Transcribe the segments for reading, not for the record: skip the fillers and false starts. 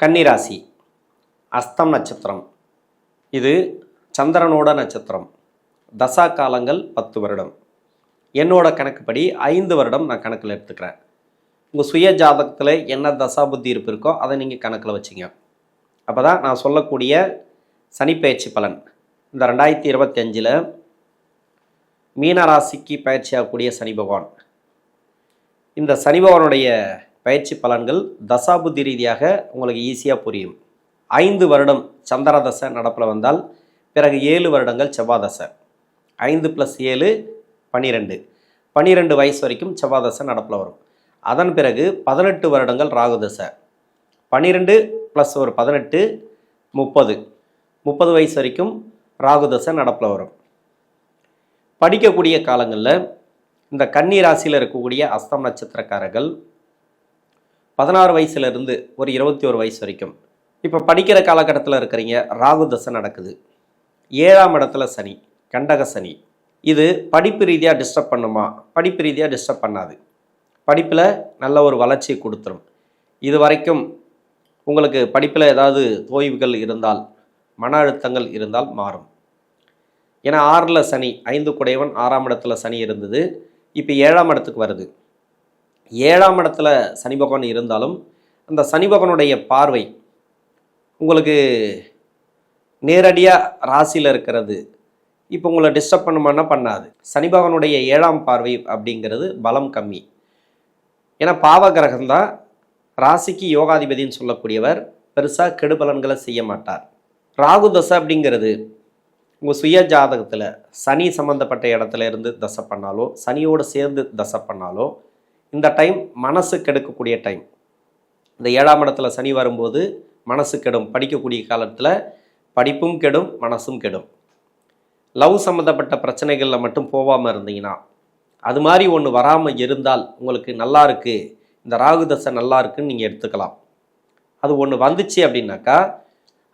கன்னிராசி அஸ்தம் நட்சத்திரம். இது சந்திரனோட நட்சத்திரம். தசா காலங்கள் 10 வருடம். என்னோட கணக்குப்படி 5 வருடம் நான் கணக்கில் எடுத்துக்கிறேன். உங்கள் சுய ஜாதகத்தில் என்ன தசா புத்தி இருப்பு இருக்கோ அதை நீங்கள் கணக்கில் வச்சுங்க. அப்போ தான் நான் சொல்லக்கூடிய சனிப்பெயர்ச்சி பலன் இந்த 2025 மீனராசிக்கு பயிற்சியாகக்கூடிய சனி பகவான். இந்த சனி பகவானுடைய பயிற்சி பலன்கள் தசாபுத்தி ரீதியாக உங்களுக்கு ஈஸியாக புரியும். 5 வருடம் சந்திர தசை நடப்பில் வந்தால் பிறகு 7 வருடங்கள் செவ்வாய் தசை. 5 + 7 12. 12 வயசு வரைக்கும் செவ்வாய் தசை நடப்பில் வரும். அதன் பிறகு 18 வருடங்கள் ராகு தசை. 12 + ஒரு 18 30. 30 வயசு வரைக்கும் ராகு தசை நடப்பில் வரும். படிக்கக்கூடிய காலங்களில் இந்த கன்னி ராசியில் இருக்கக்கூடிய அஸ்தம் நட்சத்திரக்காரர்கள் 16 வயசுலேருந்து ஒரு 21 வயசு வரைக்கும் இப்போ படிக்கிற காலகட்டத்தில் இருக்கிறீங்க. ராகு தசை நடக்குது. 7ஆம் இடத்துல சனி, கண்டக சனி. இது படிப்பு ரீதியாக டிஸ்டர்ப் பண்ணுமா? படிப்பு ரீதியாக டிஸ்டர்ப் பண்ணாது. படிப்பில் நல்ல ஒரு வளர்ச்சியை கொடுத்துரும். இது வரைக்கும் உங்களுக்கு படிப்பில் ஏதாவது தோய்வுகள் இருந்தால், மன அழுத்தங்கள் இருந்தால் மாறும். ஏன்னா 6ல் சனி, 5 குடையவன் 6ஆம் இடத்துல சனி இருந்தது. இப்போ 7ஆம் இடத்துக்கு வருது. 7ஆம் இடத்துல சனி பகவான் இருந்தாலும் அந்த சனி பகவானுடைய பார்வை உங்களுக்கு நேரடியாக ராசியில் இருக்கிறது. இப்போ உங்களை டிஸ்டர்ப் பண்ணுமானா பண்ணாது. சனி பகவானுடைய 7ஆம் பார்வை அப்படிங்கிறது பலம் கம்மி. ஏன்னா பாவ கிரகம்தான். ராசிக்கு யோகாதிபதினு சொல்லக்கூடியவர் பெருசாக கெடுபலன்களை செய்ய மாட்டார். ராகு தசை அப்படிங்கிறது உங்கள் சுய ஜாதகத்தில் சனி சம்மந்தப்பட்ட இடத்துல இருந்து தசை பண்ணாலோ, சனியோடு சேர்ந்து தசை பண்ணாலோ, இந்த டைம் மனசு கெடுக்கக்கூடிய டைம். இந்த 7ஆம் இடத்துல சனி வரும்போது மனசு கெடும். படிக்கக்கூடிய காலத்தில் படிப்பும் கெடும், மனசும் கெடும். லவ் சம்மந்தப்பட்ட பிரச்சனைகளில் மட்டும் போகாமல் இருந்தீங்கன்னா, அது மாதிரி ஒன்று வராமல் இருந்தால் உங்களுக்கு நல்லா இருக்குது, இந்த ராகு தசை நல்லா இருக்குன்னு நீங்கள் எடுத்துக்கலாம். அது ஒன்று வந்துச்சு அப்படின்னாக்கா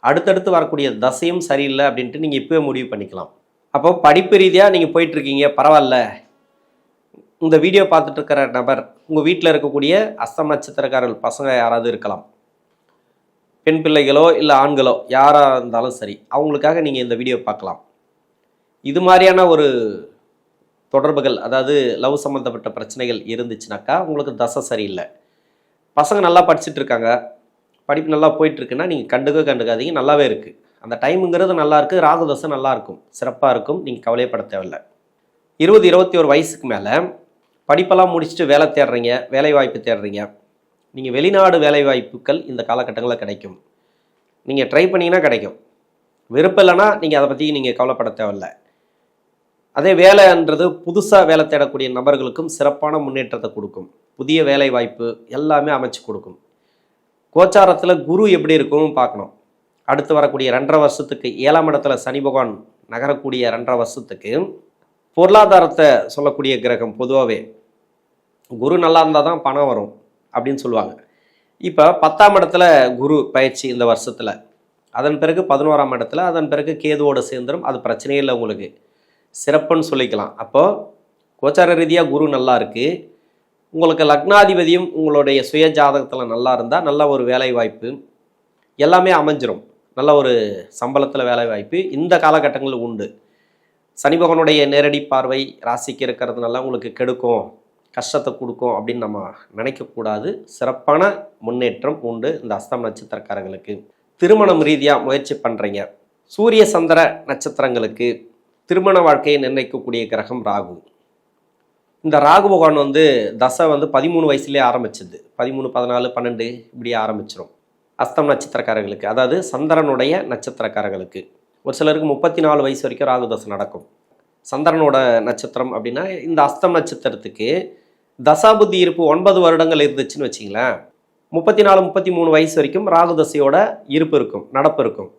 அடுத்தடுத்து வரக்கூடிய தசையும் சரியில்லை அப்படின்ட்டு நீங்கள் இப்போவே முடிவு பண்ணிக்கலாம். அப்போ படிப்பு ரீதியாக நீங்கள் போயிட்டுருக்கீங்க, பரவாயில்ல. இந்த வீடியோ பார்த்துட்டு இருக்கிற நபர் உங்கள் வீட்டில் இருக்கக்கூடிய அஸ்தம் நட்சத்திரக்காரர்கள் பசங்க யாராவது இருக்கலாம். பெண் பிள்ளைகளோ இல்லை ஆண்களோ யாராக இருந்தாலும் சரி, அவங்களுக்காக நீங்கள் இந்த வீடியோ பார்க்கலாம். இது மாதிரியான ஒரு தொடர்புகள், அதாவது லவ் சம்மந்தப்பட்ட பிரச்சனைகள் இருந்துச்சுனாக்கா உங்களுக்கு தசை சரியில்லை. பசங்க நல்லா படிச்சுட்டு இருக்காங்க, படிப்பு நல்லா போயிட்டுருக்குன்னா நீங்கள் கண்டுக்காதீங்க. நல்லாவே இருக்குது. அந்த டைமுங்கிறது நல்லா இருக்குது. ராகு தசை நல்லாயிருக்கும், சிறப்பாக இருக்கும். நீங்கள் கவலைப்பட தேவையில்லை. 20-21 வயசுக்கு மேலே படிப்பெல்லாம் முடிச்சுட்டு வேலை தேடுறீங்க, வேலை வாய்ப்பு தேடுறீங்க. நீங்கள் வெளிநாடு வேலை வாய்ப்புகள் இந்த காலகட்டங்களில் கிடைக்கும். நீங்கள் ட்ரை பண்ணிங்கன்னா கிடைக்கும். விருப்பம் இல்லைன்னா நீங்கள் அதை பற்றி நீங்கள் கவலைப்பட தேவையில்லை. அதே வேலைன்றது புதுசாக வேலை தேடக்கூடிய நபர்களுக்கும் சிறப்பான முன்னேற்றத்தை கொடுக்கும். புதிய வேலை வாய்ப்பு எல்லாமே அமைச்சு கொடுக்கும். கோச்சாரத்தில் குரு எப்படி இருக்கும்னு பார்க்கணும். அடுத்து வரக்கூடிய 2.5 வருஷத்துக்கு 7ஆம் இடத்துல சனி பகவான் நகரக்கூடிய 2.5 வருஷத்துக்கு பொருளாதாரத்தை சொல்லக்கூடிய கிரகம். பொதுவாகவே குரு நல்லா இருந்தால் தான் பணம் வரும் அப்படின்னு சொல்லுவாங்க. இப்போ 10ஆம் இடத்துல குரு பயிற்சி இந்த வருஷத்தில், அதன் பிறகு 11ஆம் இடத்துல, அதன் பிறகு கேதுவோடு சேர்ந்துடும். அது பிரச்சனையே இல்லை, உங்களுக்கு சிறப்புன்னு சொல்லிக்கலாம். அப்போது கோச்சார ரீதியாக குரு நல்லா இருக்குது. உங்களுக்கு லக்னாதிபதியும் உங்களுடைய சுய ஜாதகத்தில் நல்லா இருந்தால் நல்ல ஒரு வேலை வாய்ப்பு எல்லாமே அமைஞ்சிரும். நல்ல ஒரு சம்பளத்தில் வேலை வாய்ப்பு இந்த காலகட்டங்களில் உண்டு. சனி பகவானுடைய நேரடி பார்வை ராசிக்கு இருக்கிறதுனால உங்களுக்கு கெடுக்கும், கஷ்டத்தை கொடுக்கும் அப்படின்னு நம்ம நினைக்கக்கூடாது. சிறப்பான முன்னேற்றம் உண்டு இந்த அஸ்தம் நட்சத்திரக்காரங்களுக்கு. திருமணம் ரீதியாக முயற்சி பண்ணுறீங்க. சூரிய சந்திர நட்சத்திரங்களுக்கு திருமண வாழ்க்கையை நிர்ணயிக்கக்கூடிய கிரகம் ராகு. இந்த ராகு பகவான் தசை 13 வயசுலேயே ஆரம்பிச்சிது. 13, 14, 12 இப்படி ஆரம்பிச்சிடும் அஸ்தம் நட்சத்திரக்காரர்களுக்கு. அதாவது சந்திரனுடைய நட்சத்திரக்காரர்களுக்கு. ஒரு சிலருக்கு 34 வயசு வரைக்கும் ராகு தசை நடக்கும். சந்திரனோட நட்சத்திரம் அப்படின்னா இந்த அஸ்தம் நட்சத்திரத்துக்கு தசாபுத்தி இருப்பு 9 வருடங்கள் இருந்துச்சுன்னு வச்சிங்களேன். 34, 33 வயசு வரைக்கும் ராகு தசையோட இருப்பு இருக்கும், நடப்பு இருக்கும்.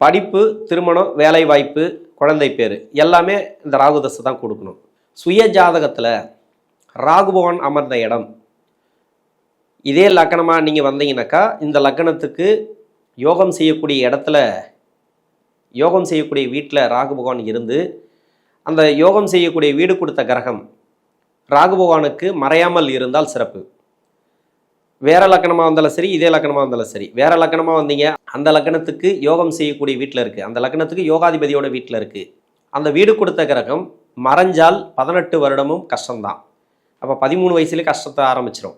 படிப்பு, திருமணம், வேலை வாய்ப்பு, குழந்தை பேர் எல்லாமே இந்த ராகு தசை தான் கொடுக்கணும். சுய ஜாதகத்தில் ராகு பகவான் அமர்ந்த இடம் இதே லக்னமாக நீங்கள் வந்தீங்கன்னாக்கா இந்த லக்னத்துக்கு யோகம் செய்யக்கூடிய இடத்துல, யோகம் செய்யக்கூடிய வீட்டில் ராகு பகவான் இருந்து அந்த யோகம் செய்யக்கூடிய வீடு கொடுத்த கிரகம் ராகு பகவானுக்கு மறையாமல் இருந்தால் சிறப்பு. வேற லக்கணமாக வந்தாலும் சரி, இதே லக்கணமாக வந்தாலும் சரி. வேற லக்கணமாக வந்தீங்க, அந்த லக்கணத்துக்கு யோகம் செய்யக்கூடிய வீட்டில் இருக்குது, அந்த லக்கணத்துக்கு யோகாதிபதியோட வீட்டில் இருக்குது. அந்த வீடு கொடுத்த கிரகம் மறைஞ்சால் 18 வருடமும் கஷ்டம்தான். அப்போ 13 வயசுலேயே கஷ்டத்தை ஆரம்பிச்சிடும்.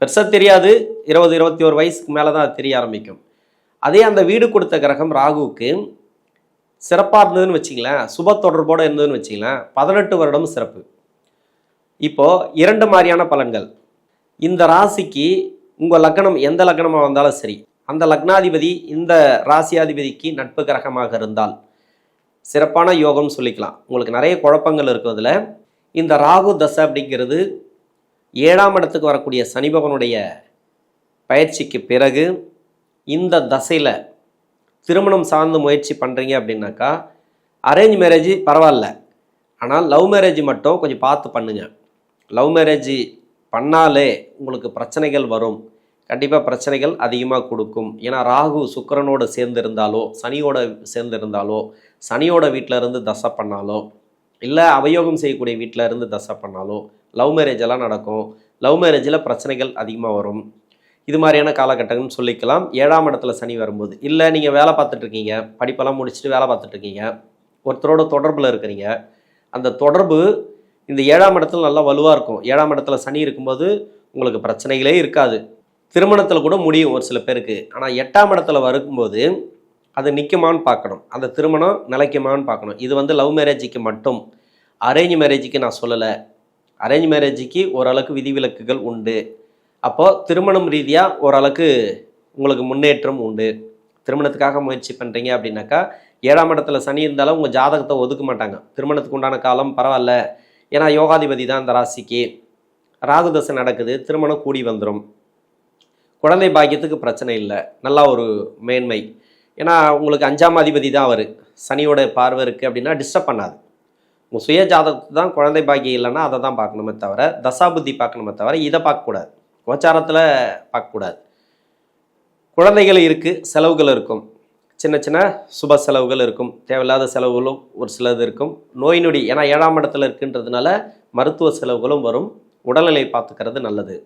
பெருசாக தெரியாது, 20, 21 வயசுக்கு மேலே தான் அது தெரிய ஆரம்பிக்கும். அதே அந்த வீடு கொடுத்த கிரகம் ராகுவுக்கு சிறப்பாக இருந்ததுன்னு வச்சிங்களேன், சுப தொடர்போடு இருந்ததுன்னு வச்சிங்களேன், 18 வருடம் சிறப்பு. இப்போது 2 மாதிரியான பலன்கள். இந்த ராசிக்கு உங்கள் லக்னம் எந்த லக்னமாக வந்தாலும் சரி, அந்த லக்னாதிபதி இந்த ராசியாதிபதிக்கு நட்பு கிரகமாக இருந்தால் சிறப்பான யோகம் சொல்லிக்கலாம். உங்களுக்கு நிறைய குழப்பங்கள் இருக்கிறதுல இந்த ராகு தசை அப்படிங்கிறது 7ஆம் இடத்துக்கு வரக்கூடிய சனி பகவானுடைய பயிற்சிக்கு பிறகு இந்த தசையில் திருமணம் சார்ந்து முயற்சி பண்ணுறீங்க அப்படின்னாக்கா அரேஞ்ச் மேரேஜ் பரவாயில்ல, ஆனால் லவ் மேரேஜ் மட்டும் கொஞ்சம் பார்த்து பண்ணுங்க. லவ் மேரேஜ் பண்ணாலே உங்களுக்கு பிரச்சனைகள் வரும், கண்டிப்பாக பிரச்சனைகள் அதிகமாக கொடுக்கும். ஏன்னா ராகு சுக்கிரனோடு சேர்ந்திருந்தாலோ சனியோட சேர்ந்திருந்தாலோ சனியோட வீட்டில் இருந்து தசை பண்ணாலோ இல்லை அவயோகம் செய்யக்கூடிய வீட்டில் இருந்து தசை பண்ணாலோ லவ் மேரேஜ் எல்லாம் நடக்கும். லவ் மேரேஜில் பிரச்சனைகள் அதிகமாக வரும். இது மாதிரியான காலகட்டங்கள்னு சொல்லிக்கலாம் 7ஆம் இடத்துல சனி வரும்போது. இல்லை நீங்கள் வேலை பார்த்துட்ருக்கீங்க, படிப்பெல்லாம் முடிச்சுட்டு வேலை பார்த்துட்ருக்கீங்க, ஒருத்தரோட தொடர்பில் இருக்கிறீங்க, அந்த தொடர்பு இந்த 7ஆம் இடத்துல நல்லா வலுவாக இருக்கும். 7ஆம் இடத்துல சனி இருக்கும்போது உங்களுக்கு பிரச்சனைகளே இருக்காது, திருமணத்தில் கூட முடியும் ஒரு சில பேருக்கு. ஆனால் 8ஆம் இடத்துல வரும்போது அது நிற்குமான்னு பார்க்கணும், அந்த திருமணம் நிலைக்குமான்னு பார்க்கணும். இது லவ் மேரேஜுக்கு மட்டும், அரேஞ்ச் மேரேஜுக்கு நான் சொல்லலை. அரேஞ்ச் மேரேஜுக்கு ஓரளவுக்கு விதிவிலக்குகள் உண்டு. அப்போது திருமணம் ரீதியாக ஓரளவுக்கு உங்களுக்கு முன்னேற்றம் உண்டு. திருமணத்துக்காக முயற்சி பண்ணுறீங்க அப்படின்னாக்கா 7ஆம் இடத்துல சனி இருந்தாலும் உங்கள் ஜாதகத்தை ஒதுக்க மாட்டாங்க. திருமணத்துக்கு உண்டான காலம் பரவாயில்ல, ஏன்னா யோகாதிபதி தான் இந்த ராசிக்கு, ராகு தசை நடக்குது, திருமணம் கூடி வந்துடும், குழந்தை பாக்கியத்துக்கு பிரச்சனை இல்லை, நல்லா ஒரு மேன்மை. ஏன்னா உங்களுக்கு 5ஆம் அதிபதி தான் அவர், சனியோட பார்வை இருக்குது அப்படின்னா டிஸ்டர்ப் பண்ணாது. உங்கள் சுய ஜாதகத்தை தான் குழந்தை பாக்கியம் இல்லைன்னா அதை தான் பார்க்கணுமே தவிர தசாபுத்தி பார்க்கணுமே தவிர இதை பார்க்கக்கூடாது, கோச்சாரத்தில் பார்க்கக்கூடாது. குழந்தைகள் இருக்குது, செலவுகள் இருக்கும், சின்ன சின்ன சுப செலவுகள் இருக்கும், தேவையில்லாத செலவுகளும் ஒரு சிலது இருக்கும், நோய் நொடி ஏன்னா 7ஆம் இடத்துல இருக்குன்றதுனால மருத்துவ செலவுகளும் வரும். உடல்நிலை பார்த்துக்கிறது நல்லது.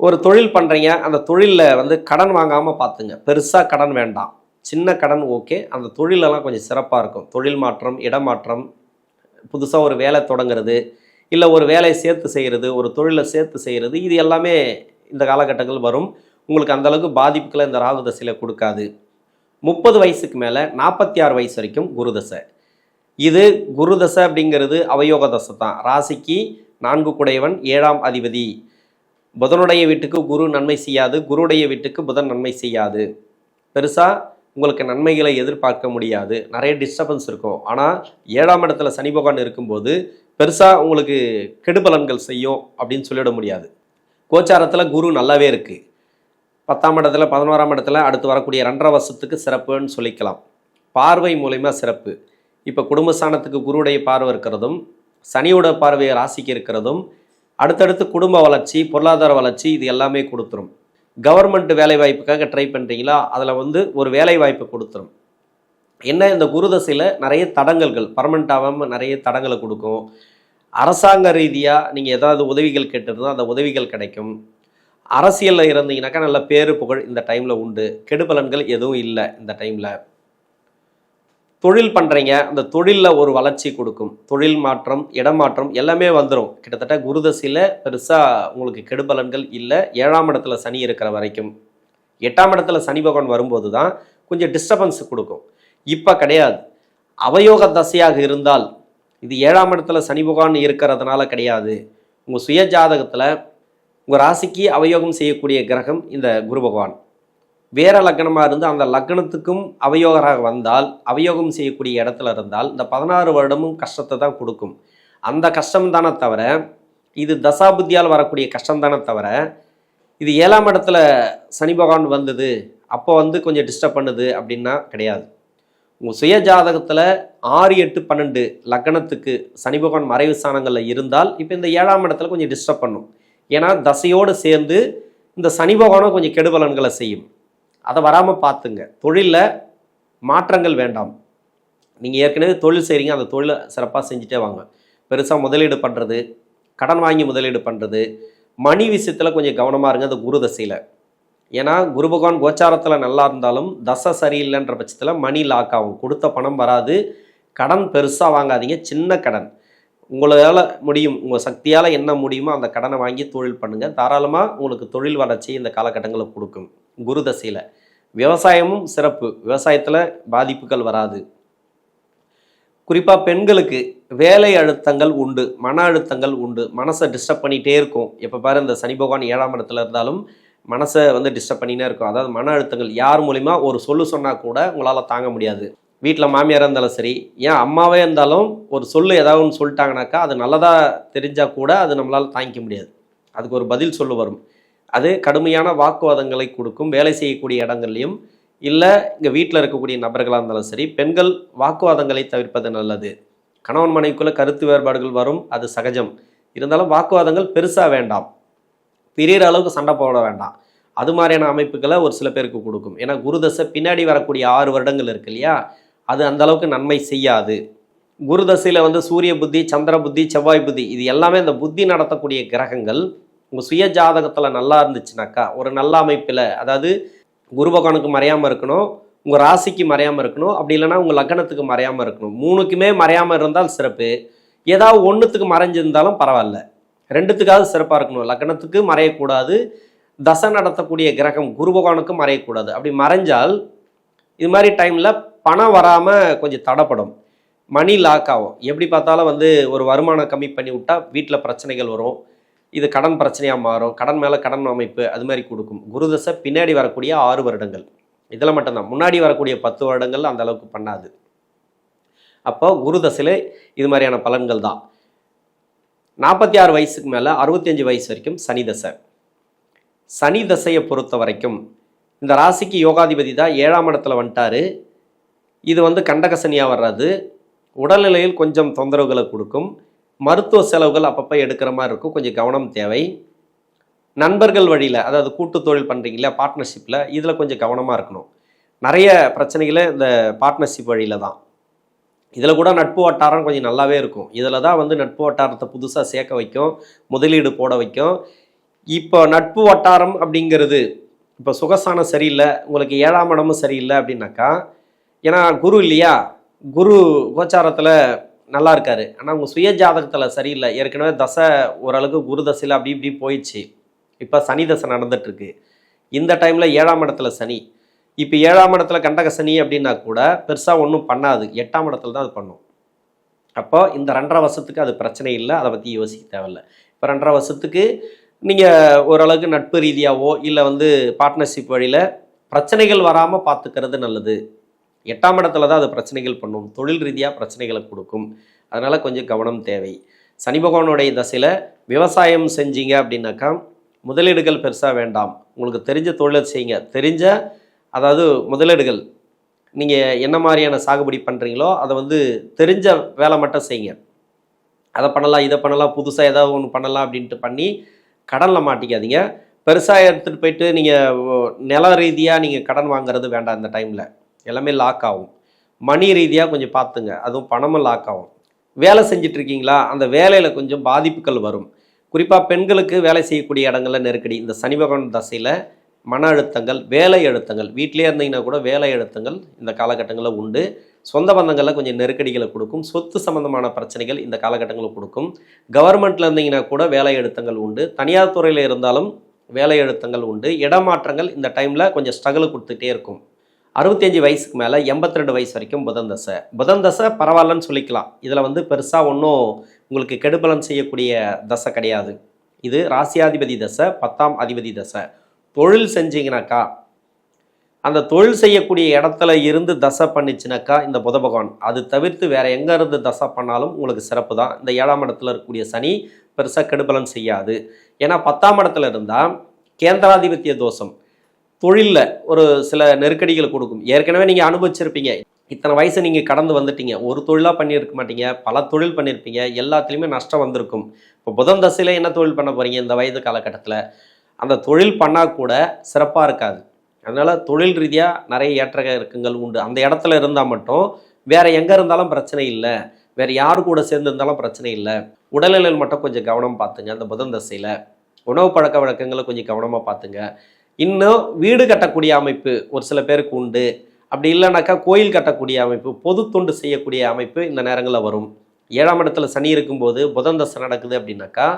ஒரு தொழில் பண்ணுறீங்க, அந்த தொழிலில் கடன் வாங்காமல் பார்த்துங்க. பெருசாக கடன் வேண்டாம், சின்ன கடன் ஓகே. அந்த தொழிலெல்லாம் கொஞ்சம் சிறப்பாக இருக்கும். தொழில் மாற்றம், இடமாற்றம், புதுசாக ஒரு வேலை தொடங்குறது, இல்லை ஒரு வேலையை சேர்த்து செய்கிறது, ஒரு தொழிலை சேர்த்து செய்கிறது, இது எல்லாமே இந்த காலகட்டங்கள் வரும். உங்களுக்கு அந்தளவுக்கு பாதிப்புகளை இந்த ராகு தசையில் கொடுக்காது. 30 வயசுக்கு மேலே 46 வயசு வரைக்கும் குரு தசை. இது குரு தசை அப்படிங்கிறது அவயோக தசை தான். ராசிக்கு 4 குடையவன் 7ஆம் அதிபதி. புதனுடைய வீட்டுக்கு குரு நன்மை செய்யாது, குருடைய வீட்டுக்கு புதன் நன்மை செய்யாது. பெருசாக உங்களுக்கு நன்மைகளை எதிர்பார்க்க முடியாது, நிறைய டிஸ்டர்பன்ஸ் இருக்கும். ஆனால் 7ஆம் இடத்துல சனி பகவான் இருக்கும்போது பெருசாக உங்களுக்கு கெடுபலன்கள் செய்யும் அப்படின்னு சொல்லிட முடியாது. கோச்சாரத்தில் குரு நல்லாவே இருக்குது. 10ஆம் இடத்துல 11ஆம் இடத்துல அடுத்து வரக்கூடிய 2.5 வருஷத்துக்கு சிறப்புன்னு சொல்லிக்கலாம். பார்வை மூலயமா சிறப்பு. இப்போ குடும்பஸ்தானத்துக்கு குருவுடைய பார்வை இருக்கிறதும் சனியோட பார்வை ராசிக்கு இருக்கிறதும் அடுத்தடுத்து குடும்ப வளர்ச்சி, பொருளாதார வளர்ச்சி, இது எல்லாமே கொடுத்துரும். கவர்மெண்ட் வேலை வாய்ப்புக்காக ட்ரை பண்ணுறீங்களா, அதில் ஒரு வேலை வாய்ப்பு கொடுத்துரும். என்ன இந்த குரு தசையில் நிறைய தடங்கல்கள் பர்மனெண்ட் ஆகாமல் நிறைய தடங்களை கொடுக்கும். அரசாங்க ரீதியாக நீங்கள் ஏதாவது உதவிகள் கேட்டிருந்தால் அந்த உதவிகள் கிடைக்கும். அரசியலில் இருந்தீங்கன்னாக்கா நல்ல பேரு புகழ் இந்த டைமில் உண்டு. கெடுபலன்கள் எதுவும் இல்லை இந்த டைமில். தொழில் பண்ணுறீங்க, அந்த தொழிலில் ஒரு வளர்ச்சி கொடுக்கும். தொழில் மாற்றம், இடமாற்றம் எல்லாமே வந்துடும். கிட்டத்தட்ட குருதசையில் பெருசாக உங்களுக்கு கெடுபலன்கள் இல்லை 7ஆம் இடத்துல சனி இருக்கிற வரைக்கும். 8ஆம் இடத்துல சனி பகவான் வரும்போது தான் கொஞ்சம் டிஸ்டர்பன்ஸ் கொடுக்கும். இப்போ கிடையாது. அவயோக தசையாக இருந்தால், இது 7ஆம் இடத்துல சனி பகவான் இருக்கிறதுனால கிடையாது. உங்கள் சுய ஜாதகத்தில் உங்கள் ராசிக்கு அவயோகம் செய்யக்கூடிய கிரகம் இந்த குரு பகவான். வேற லக்னமாக இருந்து அந்த லக்னத்துக்கும் அவயோகராக வந்தால், அவயோகம் செய்யக்கூடிய இடத்துல இருந்தால் இந்த 16 வருடமும் கஷ்டத்தை தான் கொடுக்கும். அந்த கஷ்டம் தானே தவிர, இது தசாபுத்தியால் வரக்கூடிய கஷ்டம் தானே தவிர, இது 7ஆம் இடத்துல சனி பகவான் வந்தது அப்போ கொஞ்சம் டிஸ்டர்ப் பண்ணுது அப்படின்னா கிடையாது. உங்கள் சுய ஜாதகத்தில் 6, 8, 12 லக்னத்துக்கு சனி பகவான் மறைவு ஸ்தானங்களில் இருந்தால் இப்போ இந்த 7ஆம் இடத்துல கொஞ்சம் டிஸ்டர்ப் பண்ணும். ஏன்னா தசையோடு சேர்ந்து இந்த சனி பகவானும் கொஞ்சம் கெடுபலன்களை செய்யும். அதை வராமல் பார்த்துங்க. தொழிலில் மாற்றங்கள் வேண்டாம். நீங்கள் ஏற்கனவே தொழில் செய்கிறீங்க, அந்த தொழிலை சிறப்பாக செஞ்சுட்டே வாங்க. பெருசாக முதலீடு பண்ணுறது, கடன் வாங்கி முதலீடு பண்ணுறது, மணி விஷயத்தில் கொஞ்சம் கவனமாக இருங்க அந்த குரு தசையில். ஏன்னா குரு பகவான் கோச்சாரத்தில் நல்லா இருந்தாலும் தசை சரியில்லைன்ற பட்சத்தில் மணி லாக் ஆகும், கொடுத்த பணம் வராது. கடன் பெருசாக வாங்காதீங்க, சின்ன கடன் உங்களால் முடியும், உங்கள் சக்தியால் என்ன முடியுமோ அந்த கடனை வாங்கி தொழில் பண்ணுங்கள். தாராளமாக உங்களுக்கு தொழில் வளர்ச்சி இந்த காலகட்டங்களில் கொடுக்கும் குரு தசையில். விவசாயமும் சிறப்பு, விவசாயத்தில் பாதிப்புகள் வராது. குறிப்பாக பெண்களுக்கு வேலை அழுத்தங்கள் உண்டு, மன அழுத்தங்கள் உண்டு, மனசை டிஸ்டர்ப் பண்ணிகிட்டே இருக்கும். எப்போ பாரு இந்த சனி பகவான் 7ஆம் இடத்துல இருந்தாலும் மனசை டிஸ்டர்ப் பண்ணினே இருக்கும். அதாவது மன அழுத்தங்கள், யார் மூலிமா ஒரு சொன்னால் கூட உங்களால் தாங்க முடியாது. வீட்டில் மாமியாராக இருந்தாலும் சரி, ஏன் அம்மாவே இருந்தாலும் ஒரு ஏதாவது ஒன்று சொல்லிட்டாங்கனாக்கா அது நல்லதாக தெரிஞ்சால் கூட அது நம்மளால் தாங்கிக்க முடியாது. அதுக்கு ஒரு பதில் வரும். அது கடுமையான வாக்குவாதங்களை கொடுக்கும். வேலை செய்யக்கூடிய இடங்கள்லையும் இல்லை இங்கே வீட்டில் இருக்கக்கூடிய நபர்களாக இருந்தாலும் சரி, பெண்கள் வாக்குவாதங்களை தவிர்ப்பது நல்லது. கணவன் மனைவிக்குள்ளே கருத்து வேறுபாடுகள் வரும், அது சகஜம். இருந்தாலும் வாக்குவாதங்கள் பெருசாக வேண்டாம், பெரிய அளவுக்கு சண்டை போட வேண்டாம். அது மாதிரியான அமைப்புகளை ஒரு சில பேருக்கு கொடுக்கும். ஏன்னா குரு தசை பின்னாடி வரக்கூடிய 6 வருடங்கள் இருக்கு இல்லையா, அது அந்த அளவுக்கு நன்மை செய்யாது. குரு தசையில் சூரிய புத்தி, சந்திர புத்தி, செவ்வாய் புத்தி, இது எல்லாமே இந்த புத்தி நடத்தக்கூடிய கிரகங்கள் உங்கள் சுய ஜாதகத்தில் நல்லா இருந்துச்சுனாக்கா, ஒரு நல்ல அமைப்பில், அதாவது குரு பகவானுக்கு மறையாமல் இருக்கணும், உங்கள் ராசிக்கு மறையாமல் இருக்கணும், அப்படி இல்லைனா உங்கள் லக்னத்துக்கு மறையாமல் இருக்கணும். 3க்குமே மறையாமல் இருந்தால் சிறப்பு. ஏதாவது 1த்துக்கு மறைஞ்சிருந்தாலும் பரவாயில்ல, 2த்துக்காவது சிறப்பாக இருக்கணும். லக்னத்துக்கு மறையக்கூடாது, தசை நடத்தக்கூடிய கிரகம் குரு பகவானுக்கும் மறையக்கூடாது. அப்படி மறைஞ்சால் இது மாதிரி டைமில் பணம் வராமல் கொஞ்சம் தடைப்படும், மணி லாக் ஆகும். எப்படி பார்த்தாலும் ஒரு வருமானம் கம்மி பண்ணி விட்டால் வீட்டில் பிரச்சனைகள் வரும், இது கடன் பிரச்சனையாக மாறும், கடன் மேலே கடன் அமைப்பு அது மாதிரி கொடுக்கும். குரு தசை பின்னாடி வரக்கூடிய 6 வருடங்கள் இதில் மட்டும்தான், முன்னாடி வரக்கூடிய 10 வருடங்கள் அந்த அளவுக்கு பண்ணாது. அப்போ குரு தசையில் இது மாதிரியான பலன்கள் தான். 46 வயசுக்கு மேலே 65 வயசு வரைக்கும் சனி தசை. சனி தசையை பொறுத்த வரைக்கும் இந்த ராசிக்கு யோகாதிபதி தான் 7ஆம் இடத்துல வந்துட்டார். இது கண்டக சனியாக வர்றது, உடல்நிலையில் கொஞ்சம் தொந்தரவுகளை கொடுக்கும். மருத்துவ செலவுகள் அப்பப்போ எடுக்கிற மாதிரி இருக்கும், கொஞ்சம் கவனம் தேவை. நண்பர்கள் வழியில், அதாவது கூட்டு தொழில் பண்ணுறீங்களா பார்ட்னர்ஷிப்பில், இதில் கொஞ்சம் கவனமாக இருக்கணும். நிறைய பிரச்சனைகளை இந்த பார்ட்னர்ஷிப் வழியில் தான். இதில் கூட நட்பு வட்டாரம் கொஞ்சம் நல்லாவே இருக்கும். இதில் தான் நட்பு வட்டாரத்தை புதுசாக சேர்க்க வைக்கும், முதலீடு போட வைக்கும். இப்போ நட்பு வட்டாரம் அப்படிங்கிறது இப்போ சுகஸ்தானம் சரியில்லை, உங்களுக்கு 7ஆம் இடமும் சரியில்லை அப்படின்னாக்கா, ஏன்னா குரு இல்லையா, குரு கோச்சாரத்தில் நல்லா இருக்காரு, ஆனால் உங்கள் சுய ஜாதகத்தில் சரியில்லை. ஏற்கனவே தசை ஓரளவுக்கு குரு தசையில் அப்படி இப்படி போயிடுச்சு, இப்போ சனி தசை நடந்துட்டுருக்கு. இந்த டைமில் 7ஆம் இடத்துல சனி, இப்போ 7ஆம் இடத்துல கண்டக சனி அப்படின்னா கூட பெருசாக ஒன்றும் பண்ணாது, 8ஆம் இடத்துல தான் அது பண்ணும். அப்போ இந்த 2.5 வருஷத்துக்கு அது பிரச்சனை இல்லை, அதை பற்றி யோசிக்க தேவையில்லை. இப்போ 2.5 வருஷத்துக்கு நீங்கள் ஓரளவுக்கு நட்பு ரீதியாகவோ இல்லை பார்ட்னர்ஷிப் வழியில் பிரச்சனைகள் வராமல் பார்த்துக்கிறது நல்லது. 8ஆம் இடத்துல தான் அது பிரச்சனைகள் பண்ணும், தொழில் ரீதியாக பிரச்சனைகளை கொடுக்கும். அதனால் கொஞ்சம் கவனம் தேவை. சனி பகவானுடைய தசையில் விவசாயம் செஞ்சீங்க அப்படின்னாக்கா முதலீடுகள் பெருசாக வேண்டாம், உங்களுக்கு தெரிஞ்ச தொழிலை செய்யுங்க. அதாவது முதலீடுகள் நீங்கள் என்ன மாதிரியான சாகுபடி பண்ணுறீங்களோ அதை தெரிஞ்ச வேலை மட்டும் செய்யுங்க. அதை பண்ணலாம், இதை பண்ணலாம், புதுசாக ஏதாவது ஒன்று பண்ணலாம் அப்படின்ட்டு பண்ணி கடனில் மாட்டிக்காதீங்க. பெருசாக எடுத்துகிட்டு போயிட்டு நீங்கள் நில ரீதியாக நீங்கள் கடன் வாங்குறது வேண்டாம். இந்த டைமில் எல்லாமே லாக் ஆகும். மணி ரீதியாக கொஞ்சம் பார்த்துங்க, அதுவும் பணமும் லாக் ஆகும். வேலை செஞ்சிட்ருக்கீங்களா, அந்த வேலையில் கொஞ்சம் பாதிப்புகள் வரும். குறிப்பாக பெண்களுக்கு வேலை செய்யக்கூடிய இடங்களில் நெருக்கடி. இந்த சனி பகவான் தசையில் மன அழுத்தங்கள், வேலை அழுத்தங்கள், வீட்டிலே இருந்தீங்கன்னா கூட வேலை அழுத்தங்கள் இந்த காலகட்டங்களில் உண்டு. சொந்த பந்தங்களில் கொஞ்சம் நெருக்கடிகளை கொடுக்கும். சொத்து சம்பந்தமான பிரச்சனைகள் இந்த காலகட்டங்களில் கொடுக்கும். கவர்மெண்ட்டில் இருந்தீங்கன்னா கூட வேலை அழுத்தங்கள் உண்டு. தனியார் துறையில் இருந்தாலும் வேலை அழுத்தங்கள் உண்டு. இடமாற்றங்கள் இந்த டைமில் கொஞ்சம் ஸ்ட்ரகிள் கொடுத்துட்டே இருக்கும். 65 வயசுக்கு மேலே 82 வயசு வரைக்கும் புதன் தசை. புதன் தசை பரவாயில்லன்னு சொல்லிக்கலாம். இதில் பெருசாக ஒன்றும் உங்களுக்கு கெடுபலன் செய்யக்கூடிய தசை கிடையாது. இது ராசியாதிபதி தசை, 10ஆம் அதிபதி தசை. தொழில் செஞ்சீங்கனாக்கா, அந்த தொழில் செய்யக்கூடிய இடத்துல இருந்து தசை பண்ணிச்சுனாக்கா இந்த புத பகவான், அது தவிர்த்து வேறு எங்கே இருந்து தசை பண்ணாலும் உங்களுக்கு சிறப்பு தான். இந்த 7ஆம் இடத்துல இருக்கக்கூடிய சனி பெருசாக கெடுபலன் செய்யாது. ஏன்னா 10ஆம் இடத்துல இருந்தால் கேந்திராதிபத்திய தோஷம், தொழிலில் ஒரு சில நெருக்கடிகளை கொடுக்கும். ஏற்கனவே நீங்கள் அனுபவிச்சிருப்பீங்க, இத்தனை வயசு நீங்கள் கடந்து வந்துட்டீங்க, ஒரு தொழிலாக பண்ணியிருக்க மாட்டீங்க, பல தொழில் பண்ணியிருப்பீங்க, எல்லாத்துலேயுமே நஷ்டம் வந்திருக்கும். இப்போ புதன் தசையில் என்ன தொழில் பண்ண போகிறீங்க இந்த வயது காலகட்டத்தில், அந்த தொழில் பண்ணால் கூட சிறப்பாக இருக்காது. அதனால் தொழில் ரீதியாக நிறைய ஏற்ற இறக்கங்கள் உண்டு. அந்த இடத்துல இருந்தால் மட்டும், வேறு எங்கே இருந்தாலும் பிரச்சனை இல்லை, வேறு யாரு கூட சேர்ந்து இருந்தாலும் பிரச்சனை இல்லை. உடல்நிலையில் மட்டும் கொஞ்சம் கவனம் பார்த்துங்க அந்த புதன் தசையில். உணவு பழக்க வழக்கங்களை கொஞ்சம் கவனமாக பார்த்துங்க. இன்னும் வீடு கட்டக்கூடிய அமைப்பு ஒரு சில பேருக்கு உண்டு. அப்படி இல்லைனாக்கா கோயில் கட்டக்கூடிய அமைப்பு, பொது தொண்டு செய்யக்கூடிய அமைப்பு இந்த நேரங்களில் வரும். 7ஆம் இடத்துல சனி இருக்கும்போது புதன் தசை நடக்குது அப்படின்னாக்கா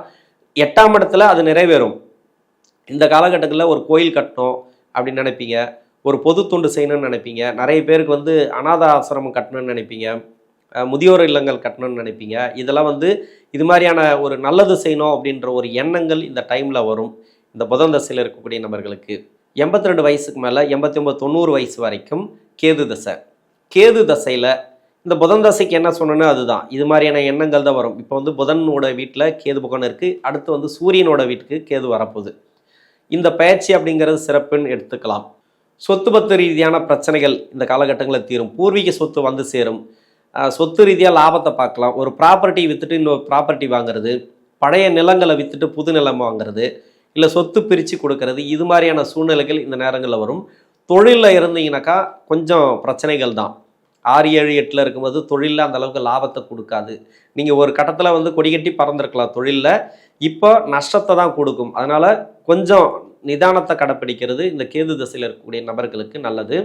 8ஆம் இடத்துல அது நிறைவேறும். இந்த காலகட்டத்தில் ஒரு கோயில் கட்டணும் அப்படின்னு நினைப்பீங்க, ஒரு பொது தொண்டு செய்யணும்னு நினைப்பீங்க, நிறைய பேருக்கு வந்து அநாத ஆசிரமம் கட்டணும்னு நினைப்பீங்க, முதியோர் இல்லங்கள் கட்டணும்னு நினைப்பீங்க. இதெல்லாம் வந்து இது மாதிரியான ஒரு நல்லது செய்யணும் அப்படின்ற ஒரு எண்ணங்கள் இந்த டைமில் வரும். இந்த புதன் தசையில் இருக்கக்கூடிய நபர்களுக்கு 82 வயசுக்கு மேலே 89 90 வயசு வரைக்கும் கேது தசை. கேது தசையில் இந்த புதன் தசைக்கு என்ன சொன்னோன்னா அதுதான், இது மாதிரியான எண்ணங்கள் தான் வரும். இப்போ வந்து புதனோட வீட்டில் கேது பகவான் இருக்குது, அடுத்து வந்து சூரியனோட வீட்டுக்கு கேது வரப்போகுது. இந்த பயிற்சி அப்படிங்கிறது சிறப்புன்னு எடுத்துக்கலாம். சொத்து பத்து ரீதியான பிரச்சனைகள் இந்த காலகட்டங்களில் தீரும். பூர்வீக சொத்து வந்து சேரும். சொத்து ரீதியாக லாபத்தை பார்க்கலாம். ஒரு ப்ராப்பர்ட்டி விற்றுட்டு இன்னொரு ப்ராப்பர்ட்டி வாங்குறது, பழைய நிலங்களை விற்றுட்டு புது நிலம் வாங்குறது, இல்லை சொத்து பிரித்து கொடுக்கறது, இது மாதிரியான சூழ்நிலைகள் இந்த நேரங்களில் வரும். தொழிலில் இருந்தீங்கன்னாக்கா கொஞ்சம் பிரச்சனைகள் தான். 6 7 8 இருக்கும்போது தொழிலில் அந்த அளவுக்கு லாபத்தை கொடுக்காது. நீங்கள் ஒரு கட்டத்தில் வந்து கொடிகட்டி பறந்துருக்கலாம் தொழிலில், இப்போ நஷ்டத்தை தான் கொடுக்கும். அதனால் கொஞ்சம் நிதானத்தை கடைப்பிடிக்கிறது இந்த கேது திசையில் இருக்கக்கூடிய நபர்களுக்கு நல்லது.